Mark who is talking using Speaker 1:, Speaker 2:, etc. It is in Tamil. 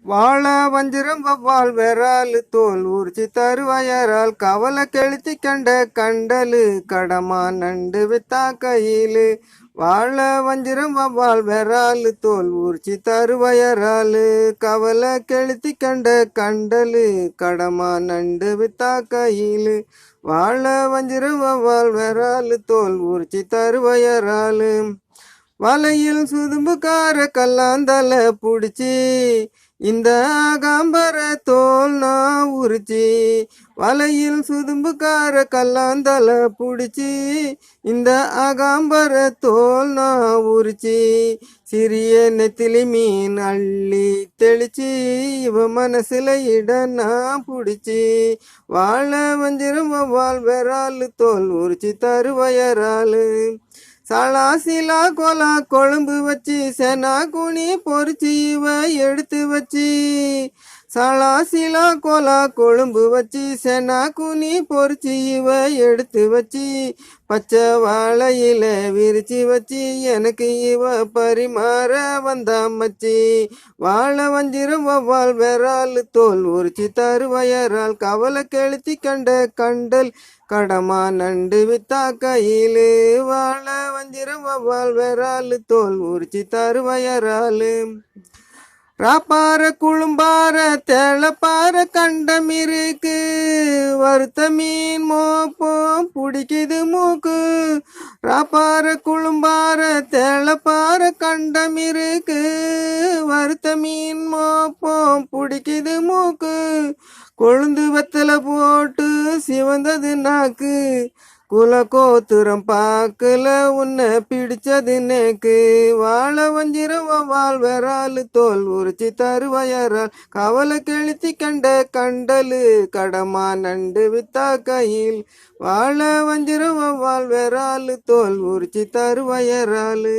Speaker 1: வாழ வஞ்சிரம் வவ்வால் வெறால் தோல் ஊர்ச்சி தருவயரால் கவலை கெளுத்தி கண்ட கண்டலு கடமா நண்டு வித்தா கையிலு வாழ வஞ்சிரம் வவ்வால் வெறால் தோல் ஊர்ச்சி தருவயரால் கவலை கெளுத்தி கண்ட கண்டலு கடமா நண்டு வித்தா கையிலு வாழ வஞ்சிரம் வவ்வால் வெறால் தோல் ஊர்ச்சி தருவயரால் வலையில் சுதும்புக்கார கல்லாந்தல புடிச்சி இந்த ஆகாம்பர தோல் நான் உரிச்சி வலையில் சுதும்புக்கார கல்லாந்தல புடிச்சி இந்த ஆகாம்பர தோல் நான் உரிச்சி சிறிய நெத்திலி மீன் அள்ளி தெளிச்சி இவ மனசுல இட நான் புடிச்சி வாழ வஞ்சிரம் வவ்வால் வெறால் தோல் உரிச்சி தருவயரால் சலாசிலா கோலா கொழும்பு வச்சு செனா குனி பொறிச்சி இவ எடுத்து வச்சு சலாசிலா கோலா கொழும்பு வச்சு செனா குனி பொறிச்சி இவ எடுத்து வச்சு பச்சை வாழையில விரிச்சு வச்சு எனக்கு இவ பரிமாற வந்தாமச்சி வாழ வஞ்சிரம் வவ்வால் வெறால் தோல் உரிச்சி தருவயரால் கவலை கெளுத்தி கண்ட கண்டல் கடமா நண்டு வித்தா கையிலு வாழ வஞ்சிரம் வவ்வால் வெறால் தோல் உரிச்சி தருவயரால் ராப்பார குழும்பார தேளப்பார கண்டம் இருக்கு வறுத்த மீன் மோப்போம் பிடிக்குது மூக்கு ராப்பார குழும்பார தேளப்பார கண்டம் இருக்கு வறுத்த மீன் மோப்போம் பிடிக்குது மூக்கு கொழுந்து வெத்தலை போட்டு சிவந்தது நாக்கு குலகோத்துரம் பாக்கல உன்னை பிடிச்சது நேக்கு வாழ வஞ்சிரம் வவ்வால் வெறால் தோல் உரிச்சி தருவயரால் கவலை கெளுத்தி கண்ட கண்டலு கடமா நண்டு வித்தா கையில் வாழ வஞ்சிரம் வவ்வால் வெறால் தோல் உரிச்சி தருவயரால்